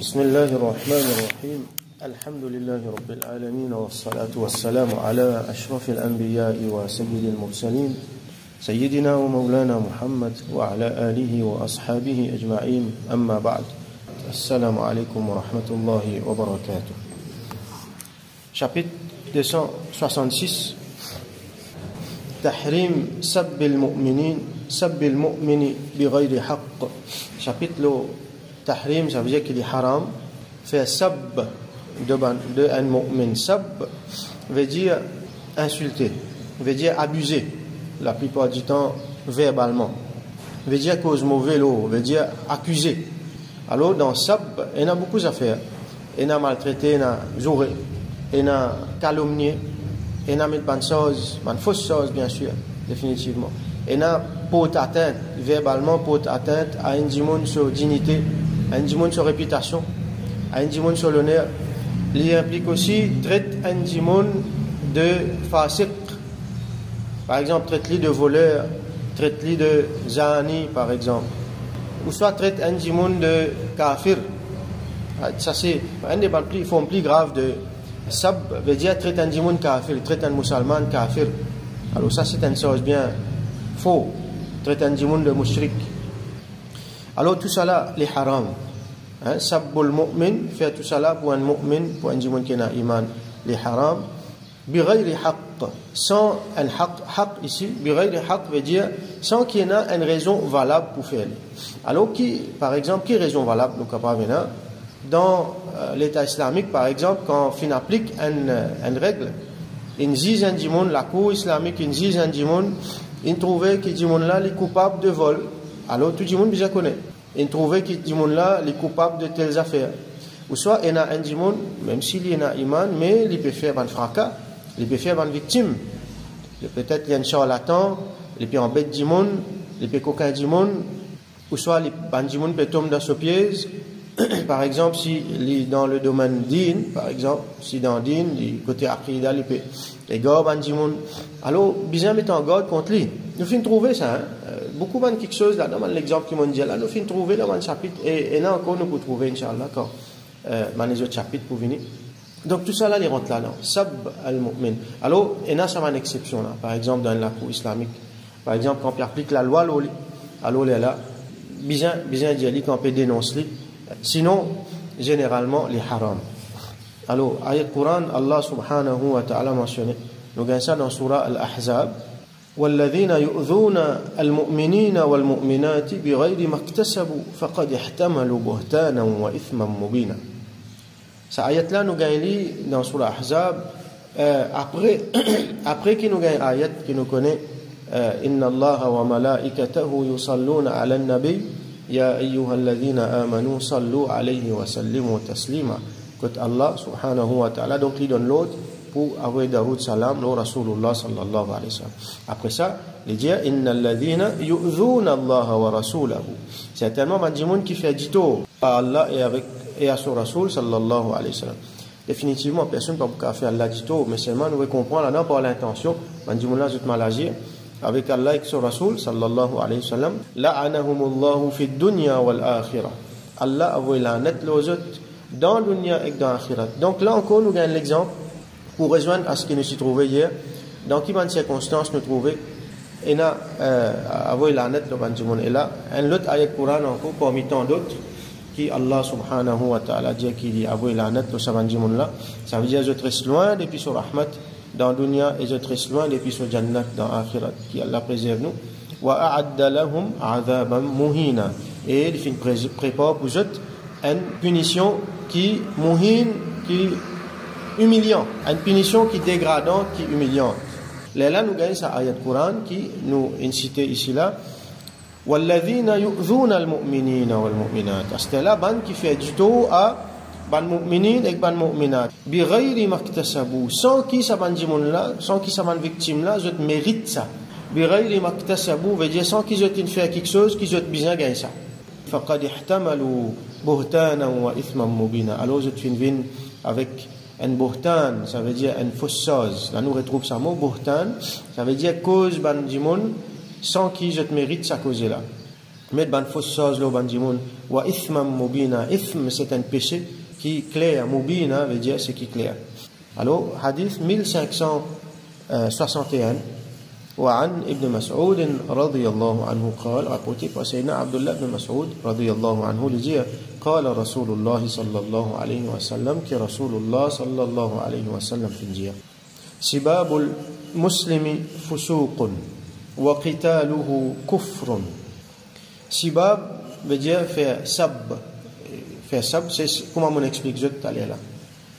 بسم الله الرحمن الرحيم الحمد لله رب العالمين والصلاة والسلام على أشرف الأنبياء وسيد المرسلين سيدنا ومولانا محمد وعلى آله وأصحابه أجمعين أما بعد السلام عليكم ورحمة الله وبركاته. Chapitre 266 تحريم سب المؤمنين سب المؤمن بغير حق. Chapitre tahrim, ça veut dire qu'il est haram faire sab de un mu'min. Sab veut dire insulter, veut dire abuser, la plupart du temps verbalement, veut dire cause mauvais lot, veut dire accuser. Alors dans sab, il y a beaucoup d'affaires. Il y a maltraité, il y a zouré, il y a calomnié, il y a mis de choses, de fausses choses bien sûr, définitivement. Il y a porte atteinte, verbalement porte atteinte à une dimension sur dignité, à une dimension sur réputation, à une dimension sur l'honneur. Il implique aussi traite un dimension de fasiq. Par exemple, traite-lui de voleur, traite-lui de zani, par exemple. Ou soit traite un dimension de kafir. Ça c'est un des formes plus graves de sab, veut dire traite un dimension kafir, traite un musulman kafir. Alors ça c'est une chose bien faux, traite un dimension de mushrik. Alors tout ça là, les haram. Sabbul mu'min, faire tout ça là pour un mu'min, pour un dimanche qui a iman, les haram. Bighayri haqq, sans un haqq ici, bighayri haqq veut dire sans qu'il y ait une raison valable pour faire. Alors par exemple, quelle raison valable nous capable dans l'État islamique, par exemple, quand on applique une règle, une zise un dimanche, la cour islamique, une zise un dimanche, il trouvait que dimanche là est coupable de vol. Alors tout le monde déjà connaît. Il trouvait que dimanche là est coupable de telles affaires. Ou soit il y a un dimanche, même s'il y a iman, mais il peut faire un fracas, il peut faire une victime. Peut-être il y a un charlatan, il peut embêter dimanche, il peut coquin dimanche, ou soit un dimanche peut tomber dans ce piège. Par exemple, si dans le domaine din, par exemple, si dans din, du côté aqida, il peut égarer un dimanche. Alors, bien mettre en garde contre lui. Nous finissons trouver ça, beaucoup de quelque chose là, dans l'exemple qui m'ont dit là, nous finissons trouver dans un chapitre, et là encore nous pouvons trouver, Inch'Allah, quand dans les autres chapitres pour venir. Donc tout ça là, il rentre là, sab al-mu'min. Alors, il y a ça une exception là, par exemple dans la cour islamique. Par exemple, quand on applique la loi, alors là, bien dire qu'on peut dénoncer. Sinon, généralement, les haram. Alors, ayat Coran, Allah subhanahu wa ta'ala mentionné. Nous gagnons ça dans Surah Al-Ahzab. وَالَّذِينَ يُؤْذُونَ الْمُؤْمِنِينَ وَالْمُؤْمِنَاتِ بِغَيْرِ مَا اكْتَسَبُوا فَقَدِ احْتَمَلُوا بُهْتَانًا وَإِثْمًا مُبِينًا. Cette ayat-là, nous gagnons dans Surah Al-Ahzab. Après que nous gagnons ayat qui nous connaît, إِنَّ اللَّهَ وَمَلَائِكَتَهُ يُصَلُّونَ عَلَى النَّبِيِّ يا أيها الذين آمنوا صلوا عليه وسلموا تسليما. Que Allah subhanahu wa ta'ala donc il donne l'autre pour avoir Daoud salam le Rasulullah sallallahu alayhi wa sallam. Après ça il dit inna alladhina yu'dhuna Allah wa rasulahu. C'est tellement un monde qui fait du tort à Allah et à son Rasul sallallahu alayhi wa sallam. Définitivement personne ne peut faire Allah du tort, mais seulement nous comprendre là par l'intention un monde là juste mal agir avec Allah et son Rasul sallallahu alayhi wa sallam. La'anahumullahu fi dunya wal akhirah. Allah a voulu la'anat les autres dans le dunya et dans l'akhirat. Donc là encore nous gagnons l'exemple pour rejoindre à ce que nous s'y trouvé hier. Dans quelle circonstance nous trouvons et n'a a voulu la'anat le banjimoun. Et là un autre ayat Coran encore parmi tant d'autres qui Allah subhanahu wa ta'ala dit qu'il a voulu la'anat le banjimoun là. Ça veut dire je reste loin depuis son rahmat dans le dunya et je reste loin depuis ce jannat dans l'akhirat qui Allah préserve nous. Wa a'adda lahum 'adhaban muhina. Et il prépare pour eux une punition qui muhin, qui humiliant, une punition qui dégradante, qui humiliante. Là nous gagnons sa ayat Coran qui nous incite ici là. Walladhina yu'dhuna al-mu'minina wal-mu'minat. C'est là ban qui fait du tort à ban mu'minin et ban mu'minat bighayri maktasabu, sans qui ça ban dimonde là, sans qui ça ban victime là, je mérite ça. Bighayri maktasabu veut dire sans qui je fait quelque chose qui je bien gagner ça. Faqad ihtamalu buhtanan wa ithman mubina. Alors je viens avec un buhtan, ça veut dire une fausse chose. Là nous retrouve ça mot buhtan, ça veut dire cause ban dimonde sans qui je mérite sa cause là. Mettre ban fausse chose là ban dimoun wa ithman mubina. Ithm c'est un péché qui est clair, mubina veut dire c'est qui est clair. Alors hadith 1561 وعن ابن مسعود رضي الله عنه قال rapporté par Sayyidina Abdullah ibn Mas'ud رضي الله عنه le dire قال رسول الله صلى الله عليه وسلم que رسول الله صلى الله عليه وسلم في dire سباب المسلم فسوق وقتاله كفر. Sibab veut dire faire sab. Faire sab, c'est comment on explique je tout à l'heure là.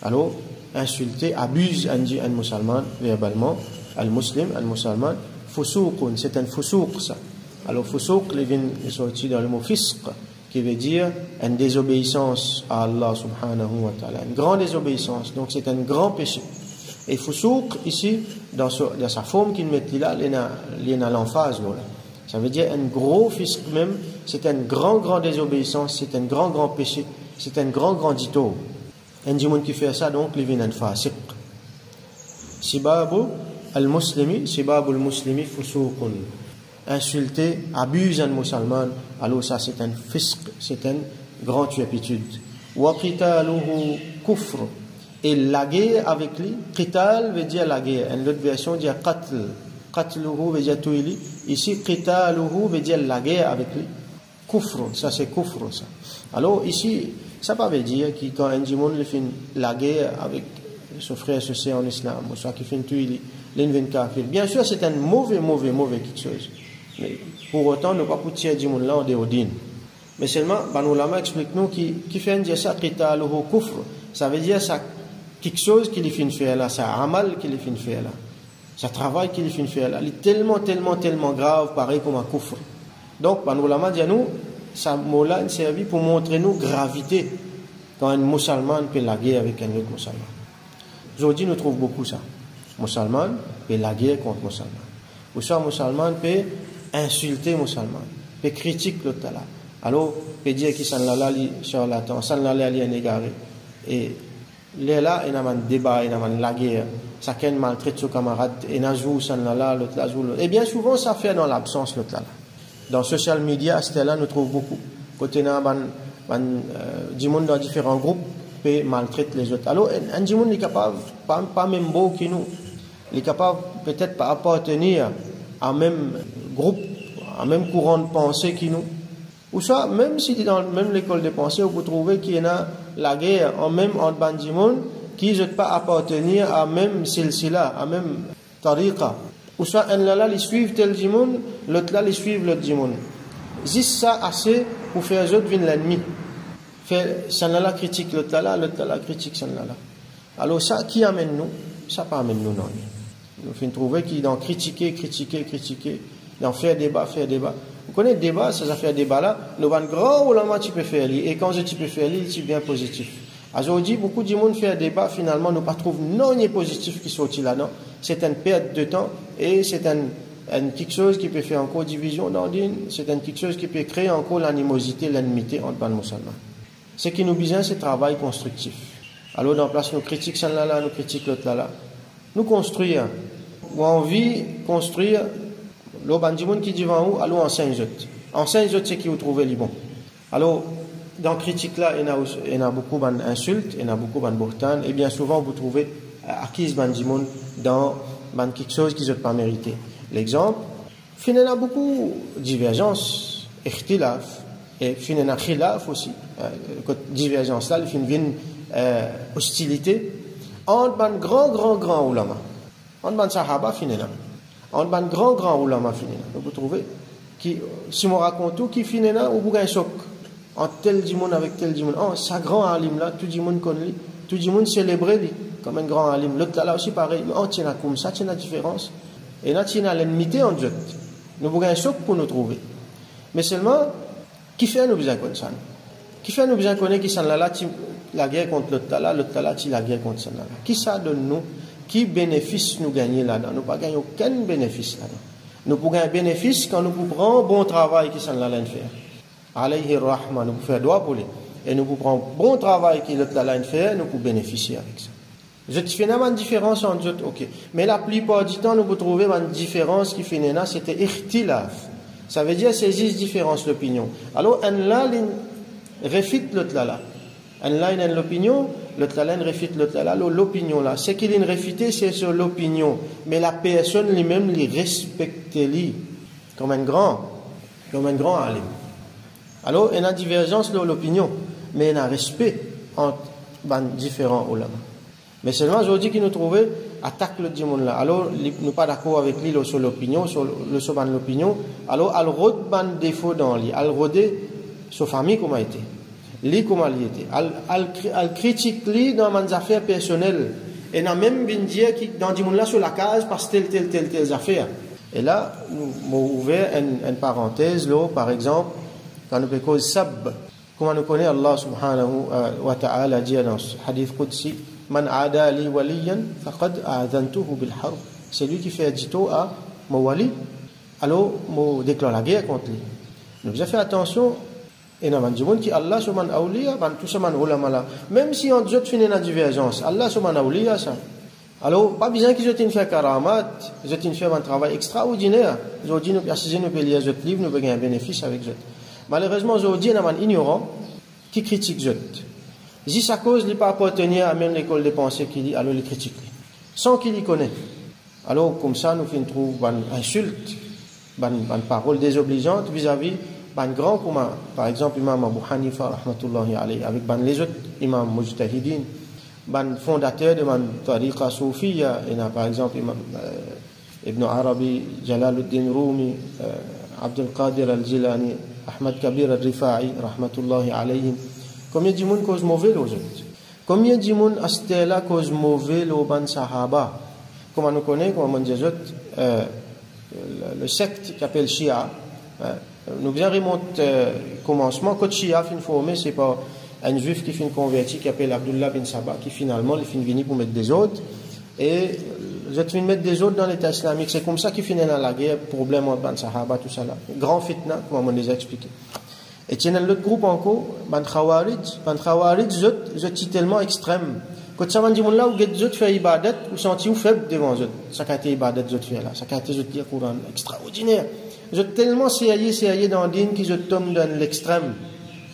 Alors, insulter, abuse un musulman verbalement, al-muslim, al-musulman, fusouqun, c'est un fusouq ça. Alors, fusouq, il vient sorti dans le mot fisq, qui veut dire une désobéissance à Allah subhanahu wa ta'ala, une grande désobéissance, donc c'est un grand péché. Et fusouq, ici, dans sa forme qu'il met là, il y a l'emphase là. Ça veut dire un gros fisc même, c'est une grande désobéissance, c'est un grand péché, c'est un grand dito. Un djimoun qui fait ça, donc, il vient un fasiq. Sibabu al-muslimi fusuqun. Insulter, abuse un musulman, alors ça c'est un fisq, c'est une grande turpitude. Wa qitaluhu kufr. Et la guerre avec lui, qital veut dire la guerre. Une autre version dit qatl. Qatluhu veut dire tuili. Ici, qitaluhu veut dire la guerre avec lui. Kufr, ça c'est kufr ça. Alors ici, ça ne veut pas dire que quand un djimoun fait la guerre avec son frère, son sœur en islam, ou soit qu'il fait une tuili, l'envin kafir. Bien sûr, c'est un mauvais quelque chose. Mais pour autant, ne pas pousser un djimoun là en déodine. Mais seulement, nos ulama explique-nous qui fait dire ça, qitaluhu kufr. Ça veut dire ça quelque chose qu'il fait faire là, ça amal qu'il fait faire là. Ça travail qu'il fait faire là, il est tellement grave, pareil comme un kufr. Donc, nos ulama dit à nous, ça mot-là servi pour montrer nous gravité quand un musulman fait la guerre avec un autre musulman. Aujourd'hui, nous trouvons beaucoup ça. Musulman fait la guerre contre musulman. Ou soit musulman peut insulter musulman, peut critiquer l'autre là. Alors, peut dire qu'il s'en l'a li charlatan, s'en l'a li un égaré. Et là, il y a un débat, il y a la guerre. Chacun maltraite son camarade, et il y a s'en l'a, l'autre là, l'autre. Et bien souvent, ça fait dans l'absence l'autre là. Dans social media, c'était là, nous trouvons beaucoup. Côté là, du monde dans différents groupes, peut maltraiter les autres. Alors, un du monde est capable, pas même beau que nous, il est capable peut-être pas appartenir à même groupe, à même courant de pensée que nous. Ou soit, même si dans même l'école de pensée, vous trouvez qu'il y a la guerre en même entre bandimon qui ne pas appartenir à même silsila, à même tariqa. Ou soit, un là, ils suivent tel djimoun, l'autre là, ils suivent l'autre djimoun. Juste ça assez pour faire les autres venir l'ennemi. Faire, ça là critique l'autre là, critique ça là. Alors ça, qui amène nous? Ça pas amène nous, non. Nous faisons trouver qu'il dans critiquer, dans faire débat. Vous connaissez le débat, ces affaires débat là, nous avons un grand ulama tu peux faire et quand tu peux faire c'est bien positif. Aujourd'hui, beaucoup de monde fait un débat, finalement, nous pas trouve non positif qui sorti là, non. C'est une perte de temps et c'est quelque chose qui peut faire encore division dans l'île, c'est quelque chose qui peut créer encore l'animosité, l'ennemité entre les musulmans. Ce qui nous besoin, c'est travail constructif. Alors, dans la place, nous critiquons celle-là, nous critiquons l'autre là. Nous construire, ou envie construire, le bandimoun qui dit en haut, allons enseigne autres. Enseigne autres, c'est qui vous trouvez les bons. Alors, dans critique là, il y a beaucoup d'insultes, il y a beaucoup d'insultes, et bien souvent, vous trouvez acquise bandimoun dans quelque chose qu'ils n'ont pas mérité. L'exemple, il y a beaucoup de divergences, ikhtilaf, et il y a khilaf aussi. Divergence là, il y a une hostilité entre un grand ulama. Entre un sahaba, il y a entre un grand ulama, vous trouvez, qui, si on raconte tout, qui finit là, ou un choc entre tel djimoun avec tel djimoun. Oh, ça grand alim là, tout djimoun connaît, tout djimoun célébré comme un grand alim. L'autre là aussi pareil, oh, tiens là comme ça, tiens la différence. Et là, tiens l'ennemité en jeu. Nous avons un choc pour nous trouver. Mais seulement, qui fait nous besoin comme ça? Qui fait nous besoin connaître qui s'en là, la guerre contre l'autre là, la guerre contre ça là. Qui ça donne nous? Qui bénéfice nous gagner là-dedans? Nous pas gagner aucun bénéfice là-dedans. Nous pouvons gagner un bénéfice quand nous pouvons prendre bon travail qui s'en là faire. Alayhi rahma, nous pouvons faire droit pour lui. Et nous pouvons prendre bon travail qui l'autre là faire, nous pouvons bénéficier avec ça. Je te fais une différence entre eux, ok. Mais la plupart du temps, nous pouvons trouver une différence qui fait là, c'était ikhtilaf. Ça veut dire c'est juste différence l'opinion. Alors un là réfute l'autre là. Un là il a l'opinion, l'autre là il réfute l'autre là. L'opinion là, c'est qu'il est réfuté, c'est sur l'opinion, mais la personne lui-même lui respecte lui comme un grand alim. Alors il y a une divergence dans l'opinion, mais il y a un respect entre différents ulama. Mais seulement aujourd'hui qu'il nous trouvait attaque le dimanche là. Alors nous pas d'accord avec lui sur l'opinion, sur l'opinion. Alors al rod ban défaut dans lui, al rodé sa famille comment était, lui comment il était, al critique lui dans mes affaires personnelles. Et n'a même bien dire qui dans dimanche là sur la case parce telle affaire. Et là nous ouvert une parenthèse là par exemple quand nous parlons sab. Comment nous connaît Allah subhanahu wa ta'ala dit dans ce hadith qudsi man aada li waliyan faqad a'dhantuhu bil harb. C'est lui qui fait dito à mon wali, alors me déclare la guerre contre lui. Nous avons fait attention et nous avons dit qui Allah subhanahu awliya ban tout ça man ulama là, même si on jot finit la divergence Allah subhanahu awliya ça. Alors pas besoin qu'ils jotent faire karamat, jotent faire un travail extraordinaire. Aujourd'hui nous préciser nous payer les autres livres, nous gagner un bénéfice avec eux. Malheureusement, aujourd'hui, il y a un ignorant qui critique Zot. Si sa cause n'est pas appartenir à même l'école des pensées qui dit, alors il critique. Sans qu'il y connaisse. Alors, comme ça, nous trouvons une insulte, une parole désobligeante vis-à-vis d'un grand commun. Par exemple, Imam Abu Hanifa, rahmatullahi alayhi, avec les autres imams mujtahidin, un fondateur de la tariqa soufiya, et par exemple, Imam Ibn Arabi, Jalaluddin Rumi, Abdul Qadir al-Jilani, Ahmad Kabir al-Rifa'i, rahmatullahi alayhim. Combien de gens cause mauvais aux autres? Combien de gens astela cause mauvais aux ban sahaba? Comme nous connaissons, comme on dit le secte qui appelle Shia. Nous bien remonte commencement. Quand Shia fin formé, c'est pas un juif qui fin converti qui appelle Abdullah bin Sabah qui finalement il fin venu pour mettre des autres et je fin mettre des autres dans l'État islamique. C'est comme ça qu'il finit dans la guerre, problème entre ban sahaba tout ça là. Grand fitna, comme on déjà expliqué. Et tiens l'autre groupe encore, ban khawarij, je tellement extrême. Quand ça m'a dit mon là où get zot fait ibadat ou senti ou faible devant zot. Ça a été ibadat zot fait là, ça a été zot dire Coran extraordinaire. Je tellement séayé dans din qui je tombe dans l'extrême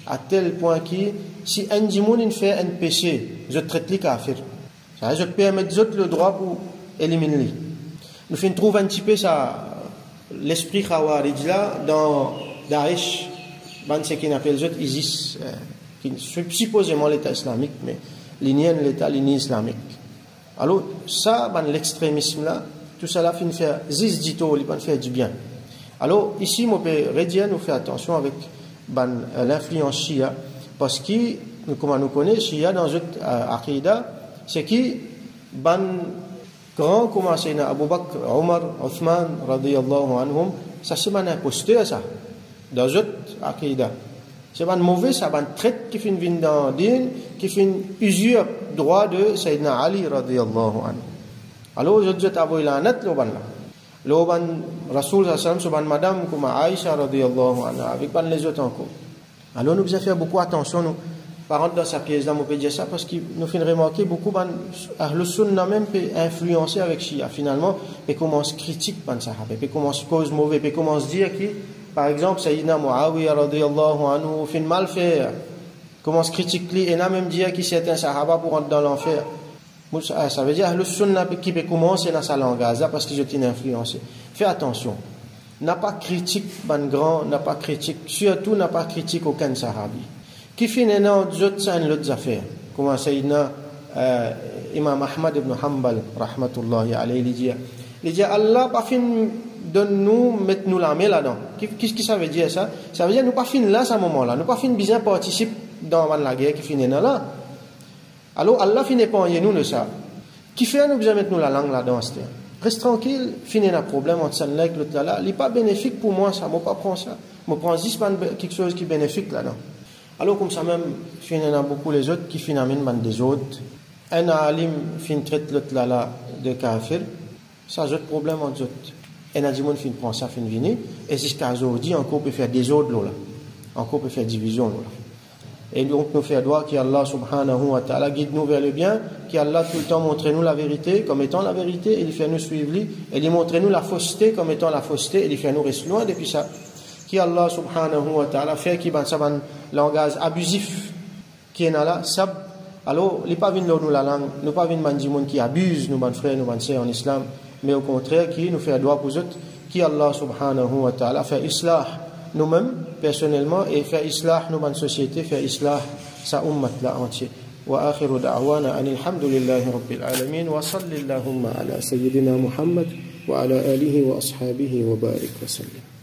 à tel point que si un dimoun fait un péché, je traite les kafir. Ça je permet zot le droit pour éliminer lui. Nous fin trouve un petit peu ça l'esprit khawarij là dans Daesh. Ce qu'on appelle ISIS, qui est supposément l'État islamique, mais l'État islamique. Alors, ça, l'extrémisme là, tout ça là, fait faire zis dito, il fait du bien. Alors, ici, mon père Redien nous fait attention avec l'influence Shia, parce que, comme nous connaissons, Shia dans notre Aqidah, c'est qui, grand commencé à Abu Bakr, Omar, Othman, radiyallahu anhum, ça c'est un imposteur, ça. Dans notre Aqidah. C'est un mauvais, c'est un traite qui fait une vine dans din, qui fait une usure droit de Sayyidina Ali radiyallahu anhu. Alors, je dis à vous, il a un net, le ban Rasoul sallam, ce ban madame comme Aïcha radiyallahu anha, avec ban les autres encore. Alors, nous devons faire beaucoup attention, nous, par exemple, dans sa pièce là, on peut dire ça, parce qu'il nous fait remarquer beaucoup, le sunna même peut influencer avec Shia, finalement, et commence critique, ban sahaba, et commence cause mauvais, et commence dire qu'il par exemple, Sayyidina Muawiya radiyallahu anhu fait mal faire. Commence critiquer et n'a même dire qu'il c'est un sahaba pour rentrer dans l'enfer. Ça veut dire le sunna qui peut commencer dans sa langue parce que je t'ai influencé. Fais attention. N'a pas critique ban grand, n'a pas critique, surtout n'a pas critique aucun sahabi. Qui fait d'autres affaires. Comme Sayyidina Imam Ahmad ibn Hanbal rahmatullahi alayhi il dit Allah pas fin donne-nous, mettez-nous la main là-dedans. Qu'est-ce que ça veut dire ça? Ça veut dire nous pas fin là à ce moment-là. Nous pas fin bien participer dans la guerre qui finit là. Alors Allah finit pas en nous le ça. Qui fait nous besoin mettre nous la langue là-dedans? Reste tranquille, finit le problème entre ça et l'autre là. Il n'est pas bénéfique pour moi ça. Moi pas prendre ça. Moi prends juste quelque chose qui est bénéfique là-dedans. Alors comme ça même, finit dans beaucoup les autres qui finalement des autres. Un alim fin traite l'autre là de kafir. Ça a d'autres problèmes entre autres. Et n'a dit mon fin prend ça fin venir et jusqu'à aujourd'hui encore peut faire des autres là. Encore peut faire division là. Et donc nous fait droit qu'Allah subhanahu wa ta'ala guide nous vers le bien, qu'Allah tout le temps montre nous la vérité comme étant la vérité et il fait nous suivre lui et il montre nous la fausseté comme étant la fausseté et il fait nous rester loin depuis ça. qui Allah subhanahu wa ta'ala fait qui ban ça ban langage abusif qui est là sab alors il pas vinn nous la langue nous pas vinn man monde qui abuse nous ban frères nous ban sœurs en islam mais au contraire qui nous fait droit pour eux qui Allah subhanahu wa ta'ala fait islah nous-mêmes personnellement et fait islah nous ban société fait islah sa ummat la entière wa akhiru da'wana alhamdulillahi rabbil alamin wa sallallahu ala sayyidina Muhammad wa ala alihi wa ashabihi wa barik wa sallam.